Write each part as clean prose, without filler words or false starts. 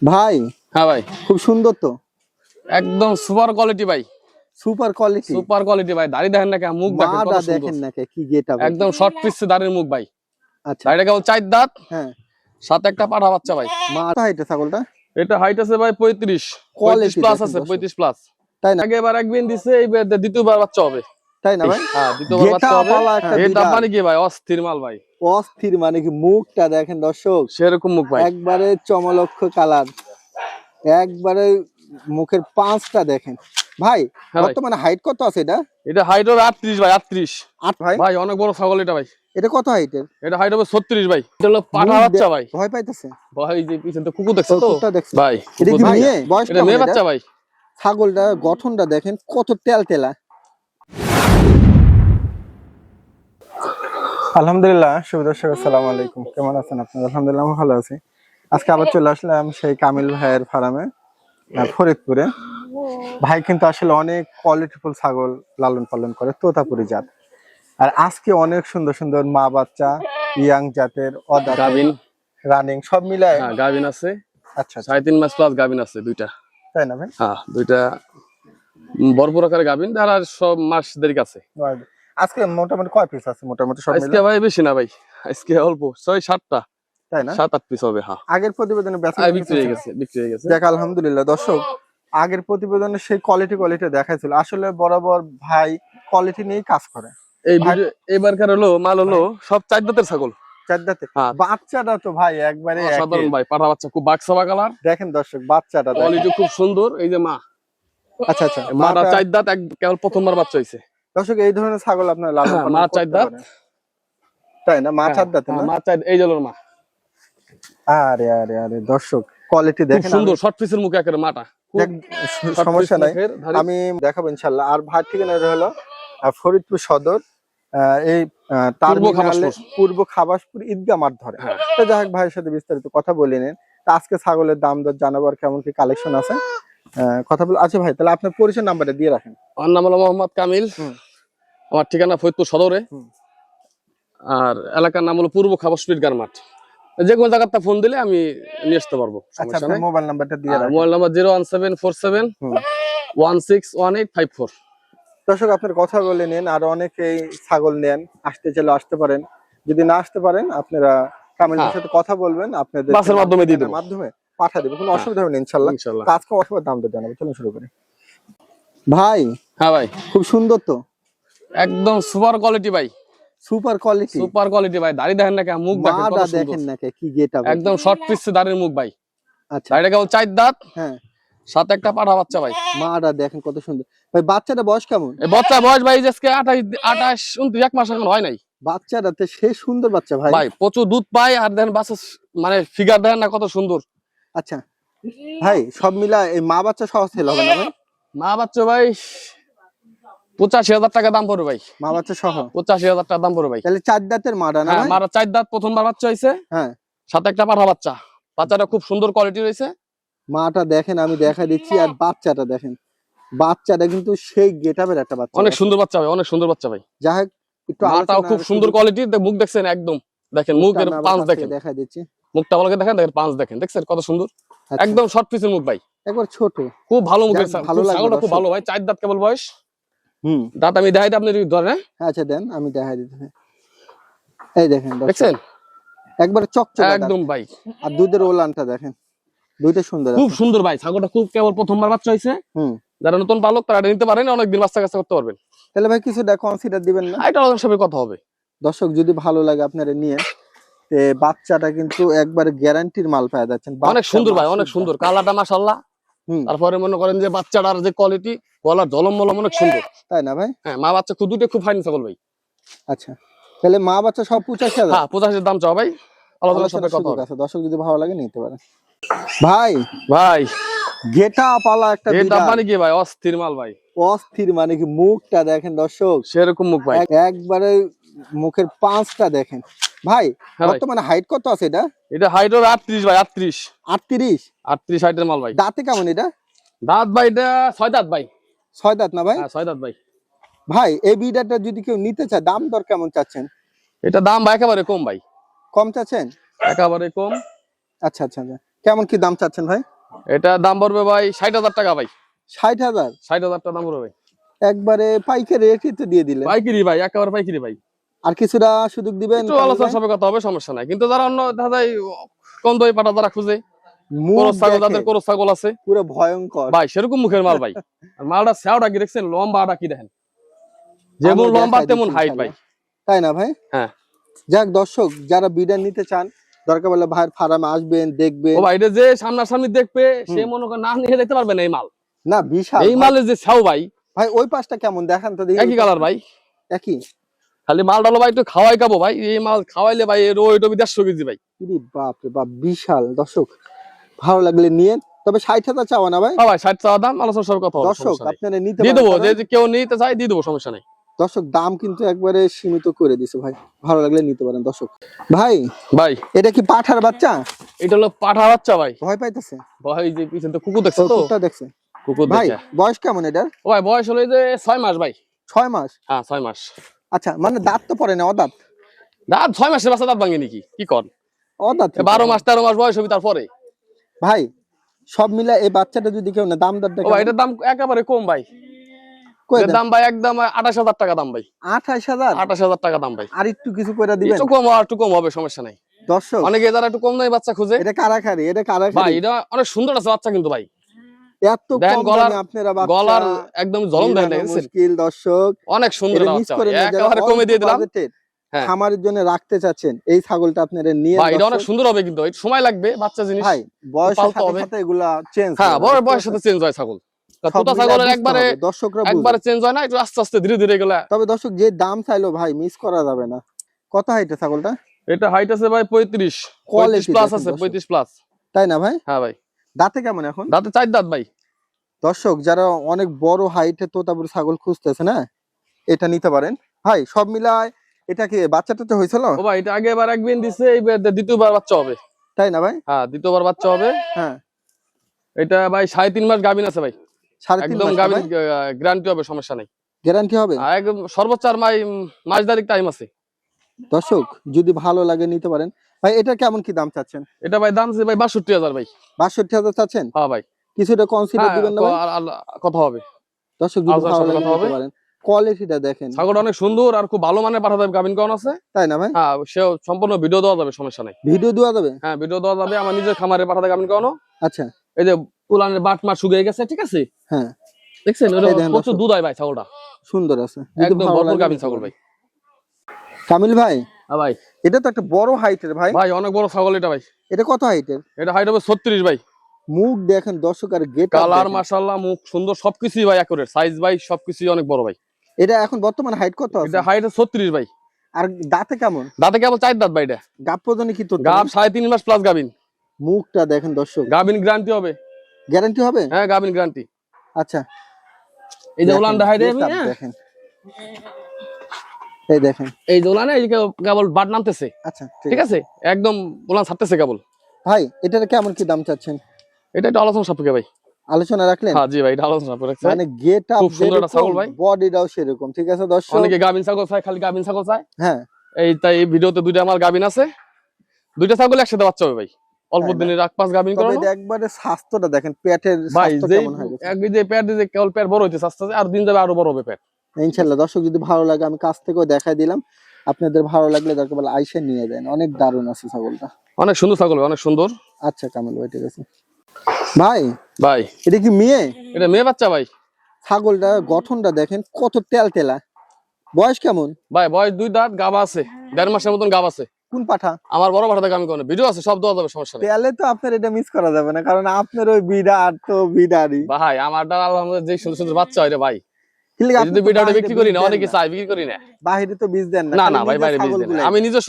ভাই। হ্যাঁ ভাই, খুব সুন্দর তো, একদম সুপার কোয়ালিটি ভাই। Super quality. সুপার কোয়ালিটি ভাই, দাড়ি দেখেন না, কেমন মুখ দেখেন কত মাটা সুন্দর। দেখেন না কি গেটআপ, একদম শর্ট পিস দাড়ির মুখ ভাই। আচ্ছা দাড়িটা কেবল 4 দাঁত, হ্যাঁ। সাথে একটা পাঠা বাচ্চা ভাই। মাটা হাইটে ছাগলটা, এটা হাইট আছে ভাই 35 কোয়ালিটি প্লাস দেখেন আছে, দর্শক। 35 প্লাস। তাই না? আগে এবার একদিন দিছে, এইবার দ্বিতীয়বার বাচ্চা হবে। তাই না ভাই? হ্যাঁ, দ্বিতীয়বার বাচ্চা হবে। গেটআপ একটা এটা বিড়াল। মানে কি ভাই, অস্থির মাল ভাই। অস্থির মানে কি, মুখটা দেখেন দর্শক, সেরকম মুখ ভাই। একবারে চমলক্ষ কালার, একবারে মুখের পাঁচটা দেখেন ভাই। হ্যাঁ ভাই, বর্তমানে হাইট কত আছে এটা? এটা হাইট হবে 38 ভাই, 38। আট ভাই। ভাই অনেক বড় ছাগল এটা ভাই। এটা কত হাইটের? এটা হাইট হবে 36 ভাই। এটা হলো পাঠা বাচ্চা ভাই। ভয় পাইতেছে ভাই যে পিছনে তো কুকুর দেখছো তো কুকুরটা দেখছো? ভাই, এটা কি মেয়ে? বয়স এটা কেমন মেয়ে এটা? বাচ্চা ভাই। ছাগলটা গঠনটা দেখেন কত তেলা। আলহামদুলিল্লাহ, শুভ দর্শক, আসসালামু আলাইকুম। কেমন আছেন আপনারা? আলহামদুলিল্লাহ আমি ভালো আছি। আজকে আবার চলে আসলাম সেই কামিল ভাইয়ের ফার্মে, ফরিদপুরে। ভাই কিন্তু আসলে অনেক কোয়ালিটিফুল ছাগল লালন পালন করে, তোতাপুরি জাত। আর আজকে অনেক সুন্দর সুন্দর মা বাচ্চা, ইয়াং জাতের, গাবিন, রানিং সব মিলায়। হ্যাঁ গাবিন আছে। আচ্ছা 3.5 মাস প্লাস গাবিন আছে দুইটা। তাই না ভাই? হ্যাঁ, দুইটা ভরপুর আকারে গাবিন, আর সব মাস দেরি আছে। আজকে মোটামুটি কয় পিস আছে মোটামুটি সব আজকে মিলে? ভাই বেশি না ভাই, আজকে অল্প 6-7টা, তাই না? 7-8 পিস হবে। হ্যাঁ, আগের প্রতিবেদনে বিক্রি হয়ে গেছে, বিক্রি হয়ে গেছে। দেখ আলহামদুলিল্লাহ। দর্শক, আগের প্রতিবেদনে সেই কোয়ালিটি দেখাইছিল। আসলে বরাবর ভাই কোয়ালিটি নিয়েই কাজ করে। এই ভিডিও এবারকার হলো মাল হলো সব 4 দাঁতের ছাগল। চার দাঁতে হ্যাঁ। বাচ্চাটা তো ভাই একবারে সাধারণ ভাই, পাঠা বাচ্চা খুব বাক্সাবা কালার। দেখেন দর্শক, বাচ্চাটা দেখেন। কোয়ালিটি খুব সুন্দর। এই যে মা, আচ্ছা আচ্ছা, মাটা 4 দাঁত, কেবল প্রথমবার বাচ্চা হইছে। দর্শক এই ধরনের ছাগল আপনার লালন পালন মা 4 করতে দাঁত। পারেন। তাই না? মা 4 দাঁতে না? মা 4, এই জলের মা। আরে আরে আরে দর্শক, কোয়ালিটি খুব দেখেন। সুন্দর শর্ট পিসের মুখে একেবারে মাটা। সমস্যা নাই, আমি দেখাবো ইনশাআল্লাহ। আর ভাই ঠিকানা হলো ফরিদপুর সদর, এই পূর্ব খাবাসপুর ঈদগাহ মাঠ ধরে। তো যাই হোক, ভাইয়ের সাথে বিস্তারিত কথা বলে নেন। আজকে ছাগলের দাম দর জানাবো, আর কেমন কি কালেকশন আছে কথা বল। আচ্ছা ভাই, তাহলে আপনার পরিচয় নাম্বারটা দিয়ে রাখেন। আমার নাম হলো মোহাম্মদ কামিল, আমার ঠিকানা ফরিদপুর সদরে, আর এলাকার নাম হলো পূর্ব খাবাসপুর ঈদগাহ মাঠ। যে কোনো জায়গাতে ফোন দিলে আমি নিয়ে আসতে পারবো, আচ্ছা, সমস্যা নাই। মোবাইল নাম্বারটা দিয়ে রাখেন। Mobile number 01747161854। দর্শক, আপনার কথা বলে নেন। আর অনেকেই ছাগল নেন, আসতে চাইলে আসতে পারেন। যদি না আসতে পারেন, আপনারা কামিলের সাথে কথা বলবেন, আপনাদের বাসের মাধ্যমে দিয়ে দেব, মাধ্যমে পাঠা দেব, কোনো অসুবিধা হবে না ইনশাআল্লাহ। আজকে অসুবিধা দাম দর জানাবো, চলুন শুরু করি ভাই। হ্যাঁ ভাই, খুব সুন্দর তো, একদম সুপার কোয়ালিটি ভাই। সুপার কোয়ালিটি, সুপার কোয়ালিটি ভাই। দাড়ি দেখেন না, কেমন মুখ দেখেন কত সুন্দর। দেখেন না কি গেটআপ, একদম শর্ট পিস দাড়ির মুখ ভাই। আচ্ছা, দাড়িটা কেবল 4 দাঁত, হ্যাঁ, সাথে একটা পাঠা বাচ্চা ভাই। মাটা দেখেন কত সুন্দর ভাই। বাচ্চাটা বয়স কেমন? এই বাচ্চা বয়স ভাই আজকে 28-29 এক মাস এখন হয় নাই। বাচ্চাটাতে সে সুন্দর বাচ্চা ভাই। ভাই প্রচুর দুধ পায়, আর দেখেন বাচ্চা মানে ফিগার দেখেন না কত সুন্দর। আচ্ছা ভাই, সব মিলা এই মা বাচ্চা সহ সেল হবে না ভাই? মা বাচ্চা ভাই 85,000 টাকা দাম পড়বে ভাই। মা বাচ্চা সহ 85,000 টাকা দাম পড়বে ভাই। তাহলে 4 দাঁতের মাটা না ভাই? মারা 4 দাঁত, প্রথমবার বাচ্চা হইছে, হ্যাঁ, সাথে একটা পাঠা বাচ্চা। বাচ্চাটা খুব সুন্দর কোয়ালিটি রয়েছে। মাটা দেখেন, আমি দেখা দিচ্ছি। আর বাচ্চাটা দেখেন, বাচ্চাটা কিন্তু সেই গেটআপের একটা বাচ্চা, অনেক সুন্দর বাচ্চা ভাই, অনেক সুন্দর বাচ্চা ভাই। যাই হোক, একটু মাটাও খুব সুন্দর কোয়ালিটি। মুখ দেখছেন একদম, দেখেন মুখের পাঁচ দেখেন, দেখা দিচ্ছি। মুখটা ভালো করে দেখেন, দেখেন পাঁচ দেখেন, দেখছেন কত সুন্দর। একদম শর্ট পিসের মুখ ভাই, একবার ছোট, খুব ভালো মুখের ছাগলটা, খুব ভালো ভাই। 4 দাঁত কেবল বয়স। দাঁত আমি দেখাই দিই, আপনি ধরেন। আচ্ছা দেন, আমি দেখাই দিতে। এই দেখেন, দেখছেন একবার চকচকে একদম ভাই। আর দুধের ওলানটা দেখেন, দুইটা সুন্দর, খুব সুন্দর ভাই। ছাগলটা খুব কেবল প্রথমবার বাচ্চা হইছে। যারা নতুন পালক তারা নিতে পারেন, অনেকদিন বাচ্চা কাচ্চা করতে পারবেন। তাহলে ভাই কিছুটা কনসিডার দিবেন না? এটা সবের কথা হবে। দর্শক, যদি ভালো লাগে আপনারা নিয়ে, বাচ্চাটা কিন্তু একবার গ্যারান্টির মাল পাওয়া যাচ্ছেন। অনেক সুন্দর ভাই, অনেক সুন্দর কালারটা মাশাআল্লাহ। তারপরে মনে করেন যে বাচ্চাটার যে কোয়ালিটি, গলার জলম মলম অনেক সুন্দর। তাই না ভাই? হ্যাঁ, মা বাচ্চা খুব দুটো খুব ফাইন ছাগল ভাই। আচ্ছা, তাহলে মা বাচ্চা সব 85,000? হ্যাঁ, 85,000 দাম চাও ভাই, আলাদার সাথে কথা আছে। দর্শক যদি ভালো লাগে নিতে পারেন ভাই। ভাই গেটআপ আলা একটা গেটআপ মানে কি ভাই, অস্থির মাল ভাই। অস্থির মানে কি, মুখটা দেখেন দর্শক, সেরকম মুখ ভাই, একবারে মুখের পাঁচটা দেখেন ভাই। বর্তমানে হাইট কত আছে এটা? এটা হাইট হবে 38 ভাই, 38 হাইটের মাল ভাই। দাঁতে কেমন এটা? দাঁত ভাই এটা 6 দাঁত ভাই। 6 দাঁত না ভাই? হ্যাঁ 6 দাঁত ভাই। ভাই এই বিডারটা যদি কেউ নিতে চায়, দাম দর কেমন চাচ্ছেন? এটা দাম ভাই একেবারে কম ভাই। কম চাচ্ছেন? একেবারে কম। আচ্ছা আচ্ছা, কেমন কি দাম চাচ্ছেন ভাই? এটা দাম পড়বে ভাই 60,000 টাকা ভাই। 60,000? 60,000 টাকা দাম পড়বে ভাই। একবারে পাইকারি রেটই তো দিয়ে দিলেন। পাইকারি ভাই, একেবারে পাইকারি ভাই। আর কিছুটা সুযোগ দিবেন? একটু আলোচনা সবে কথা হবে, সমস্যা নাই। কিন্তু যারা অন্য দাদাই কম দই পাটা যারা খুঁজে, কোরস ছাগল, যাদের কোরস ছাগল আছে, পুরো ভয়ঙ্কর ভাই সেরকম মুখের মাল ভাই। আর মালটা সেওটা কি দেখছেন, লম্বাটা কি দেখেন, যেমন লম্বা তেমন হাইট ভাই, তাই না ভাই? হ্যাঁ। যাক দর্শক, যারা বিডার নিতে চান দরকার বলে ভাইয়ের ফার্মে আসবেন, দেখবেন। ও ভাই এটা যে সামনাসামনি দেখবে সে মনে করে না নিয়ে দেখতে পারবে না এই মাল। না বিশাল এই মালের যে ছাও ভাই। ভাই ওই পাশটা কেমন দেখান তো দেখি। একই কালার ভাই, একই। খালি মাল ডালো ভাই একটু খাওয়াই খাবো ভাই। এই মাল খাওয়াইলে ভাই এর ওইটা 150 কেজি ভাই। বাপ রে বাপ, বিশাল। দর্শক ভালো লাগলে নিয়ে, তবে 60,000 চাওয়া না ভাই? হ্যাঁ ভাই 60 টাকা দাম, আলোচনা সব কথা হবে। দর্শক আপনারা নিতে দিয়ে দেবো, যে কেউ নিতে চাই দিয়ে দেবো, সমস্যা নেই। দর্শক দাম কিন্তু একবারে সীমিত করে দিছে ভাই, ভালো লাগলে নিতে পারেন। দর্শক ভাই এটা কি পাঠার বাচ্চা? এটা হলো পাঠা বাচ্চা ভাই। ভয় পাইতেছে ভাই, যে পিছনে তো কুকুর দেখছে, তো কুকুরটা দেখছে কুকুর ভাই। দেখছে। বয়স কেমন এটার? ও ভাই বয়স হলো এই যে 6 মাস ভাই। 6 মাস? হ্যাঁ 6 মাস। আচ্ছা, মানে দাঁত তো পড়ে না, অদাঁত? দাঁত 6 মাসের বাচ্চা দাঁত ভাঙেনি কি কর? অদাঁত 12 মাস 13 মাস বয়স হবে তারপরে। ভাই সব মিলা এই বাচ্চাটা যদি কেউ না, দাম দর ও ভাই এটার দাম একেবারে কম ভাই। এর দাম ভাই একদম 28,000 টাকা দাম ভাই। 28,000? 28,000 টাকা দাম ভাই। আর একটু কিছু করে দিবেন? একটু কম হবে, সমস্যা নাই। দর্শক অনেকে যারা একটু কম দামে বাচ্চা খুঁজে, এটা কারাখারি, এটা কারাখারি ভাই। এটা অনেক সুন্দর আছে বাচ্চা কিন্তু ভাই। এত কম দামে আপনারা বাচ্চা, গলার একদম ঝলম দেন না, মুশকিল। দর্শক অনেক সুন্দর বাচ্চা, একেবারে কমে দিয়ে দিলাম। খামারের জন্য রাখতে চাচ্ছেন এই ছাগলটা আপনারা নিয়ে ভাই, এটা অনেক সুন্দর হবে, কিন্তু একটু সময় লাগবে, বাচ্চা জিনিস ভাই। বয়সের সাথে সাথে এগুলা চেঞ্জ, হ্যাঁ বয়সের সাথে চেঞ্জ হয় ছাগল। তোতা ছাগলের একবারে চেঞ্জ হয় না, একটু আস্তে আস্তে ধীরে ধীরে এগুলা। তবে দর্শক যে দাম চাইলো ভাই মিস করা যাবে না। কত হাইটে ছাগলটা? এটা হাইট আছে ভাই 35 প্লাস আছে, 35 প্লাস। তাই না ভাই? হ্যাঁ ভাই। দাঁতে কেমন এখন? দাঁতে 4 দাঁত ভাই। দর্শক যারা অনেক বড় হাইটে তোতাপুরি ছাগল খুঁজতেছে না, এটা নিতে পারেন ভাই। সব মিলায় এটা কি বাচ্চাটা তো হয়েছিল? ও ভাই এটা আগেবার একদিন দিছে, এইবার দ্বিতীয়বার বাচ্চা হবে। তাই না ভাই? হ্যাঁ দ্বিতীয়বার বাচ্চা হবে। হ্যাঁ এটা ভাই 3.5 মাস গাবিন আছে ভাই। 3.5 একদম মাস গাবিন, গ্যারান্টি হবে, সমস্যা নাই। গ্যারান্টি হবে? একদম সর্বোচ্চ 4 মাস তারিখ টাইম আছে। দর্শক যদি ভালো লাগে নিতে পারেন ভাই। এটা কেমন কি দাম চাচ্ছেন? এটা ভাই দাম আছে ভাই 62,000 ভাই। 62,000 চাচ্ছেন? হ্যাঁ ভাই। কিছুটা কনসিডার দিবেন না ভাই? কথা হবে। দর্শক যদি ভালো লাগে নিতে পারেন। কোয়ালিটিটা দেখেন, ছাগলটা অনেক সুন্দর আর খুব ভালো মানের পাঠা যাবে, গাবিন কারণ আছে। তাই না ভাই? হ্যাঁ সেও সম্পূর্ণ ভিডিও দেওয়া যাবে, সমস্যা নাই। ভিডিও দেওয়া যাবে? হ্যাঁ ভিডিও দেওয়া যাবে, আমার নিজের খামারে পাঠাতে গাবিন কারণ। আচ্ছা, এই যে পুলানের বাট মার শুকিয়ে গেছে, ঠিক আছে? হ্যাঁ দেখছেন প্রচুর দুধ হয় ভাই, ছাগলটা সুন্দর আছে, একদম ভরপুর গাবিন ছাগল ভাই। কামিল ভাই, হ্যাঁ ভাই। এটা তো একটা বড় হাইটের ভাই। ভাই অনেক বড় ছাগল এটা ভাই। এটা কত হাইটের? এটা হাইট হবে 36 ভাই। মুখ দেখেন দর্শক, আর গেট কালার মাশাআল্লাহ, মুখ সুন্দর, সবকিছুই ভাই একুরেট, সাইজ ভাই সবকিছুই অনেক বড় ভাই। এটা এখন বর্তমান হাইট কত আছে? এটা হাইট 36 ভাই। আর দাঁতে কেমন? দাঁতে কেবল 4 দাঁত ভাই। এটা গাব পর্যন্ত কি তো? গাব 3.5 মাস প্লাস গাবিন। মুখটা দেখেন দর্শক, গাবিন গ্যারান্টি হবে। গ্যারান্টি হবে? হ্যাঁ গাবিন গ্যারান্টি। আচ্ছা, এই যে উলানটা হাইটে দেখেন, এই দেখেন এই যে উলানে এই কেবল বাট নামতেছে। আচ্ছা ঠিক আছে, একদম উলান ছাড়তেছে কেবল। ভাই এটার কেমন কি দাম চাচ্ছেন? এটা একটু আলোচনা সাপেক্ষে ভাই। আলোচনা রাখলেন? হ্যাঁ জি ভাই, এটা আলোচনা সাপেক্ষে রাখছে। মানে গেট আপ খুব সুন্দর একটা ছাগল ভাই, বডিটাও সেরকম। ঠিক আছে দর্শক, অনেকে গাবিন ছাগল চায়, খালি গাবিন ছাগল চায়। হ্যাঁ এই তাই এই ভিডিওতে দুইটা আমার গাবিন আছে, দুইটা ছাগল একসাথে বাচ্চা হবে ভাই। অল্প দিনের 1-5 গাবিন করানো। তবে একবারে স্বাস্থ্যটা দেখেন, পেটের স্বাস্থ্য কেমন হয়ে গেছে। এক যে পেট দিয়ে কেবল পেট বড় হইতেছে আস্তে আস্তে, আর দিন যাবে আরো বড় হবে পেট ইনশাআল্লাহ। দর্শক যদি ভালো লাগে আমি কাছ থেকেও দেখাই দিলাম, আপনাদের ভালো লাগলে দরকার বলে আইসা নিয়ে যান। অনেক দারুণ আছে ছাগলটা, অনেক সুন্দর ছাগল, অনেক সুন্দর। আচ্ছা কামাল ভাই, ঠিক আছে ভাই। ভাই এটা কি মেয়ে? এটা মেয়ে বাচ্চা ভাই। ছাগলটা গঠনটা দেখেন কত তেল তেলা। বয়স কেমন? ভাই বয়স 2 দাঁত, গাব আছে 1.5 মাসের মতন গাব আছে। কোন পাঠা? আমার বড় পাঠা থেকে আমি কোন ভিডিও আছে, সব দেওয়া যাবে, সমস্যা নেই। তেলে তো আপনার এটা মিস করা যাবে না, কারণ আপনার ওই বিড়ার তো বিড়ারই ভাই। আমারটা আলহামদুলিল্লাহ যে সুন্দর সুন্দর বাচ্চা হয় রে ভাই। যদি ভিডিওটা বিক্রি করি না, অনেকে চাই বিক্রি করি না। বাইরে তো বীজ দেন না? না না ভাই, বাইরে বীজ দেন না। আমি নিজস্ব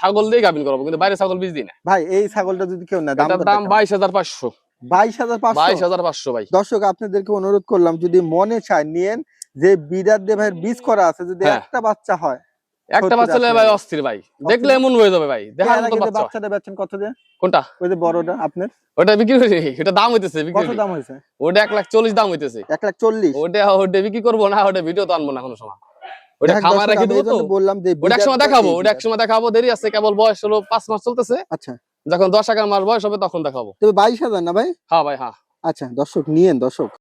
ছাগল দিয়ে গাবিন করব, কিন্তু বাইরে ছাগল বীজ দিই না ভাই। এই ছাগলটা যদি কেউ না, দাম 22,500। 22,500 ভাই। দর্শক আপনাদেরকে অনুরোধ করলাম, যদি মনে চায় নিয়েন, যে বিড়ার দিয়ে ভাই বীজ করা আছে, যদি একটা বাচ্চা হয়, একটা বাচ্চা হলে ভাই অস্থির ভাই, দেখলে এমন হয়ে যাবে ভাই। দেখার মতো বাচ্চা। বাচ্চাটা বেচেন কত দিয়ে? কোনটা? ওই যে বড়টা আপনার, ওটা বিক্রি করি, এটা দাম হইতেছে বিক্রি। কত দাম হইছে? ওটা 1,40,000 দাম হইতেছে। 1,40,000? ওটা বিক্রি করব না, ওটা ভিডিও তো আনবো না কোনো সময়। ওটা খামারে রেখে দেবো তো। বললাম যে ওটা একসময় দেখাবো, দেরি আছে, কেবল বয়স হলো 5 মাস চলতেছে। আচ্ছা, যখন 10 11 মাস বয়স হবে তখন দেখাবো। তবে 22,000 না ভাই? হ্যাঁ ভাই, হ্যাঁ। আচ্ছা দর্শক নিয়েন দর্শক।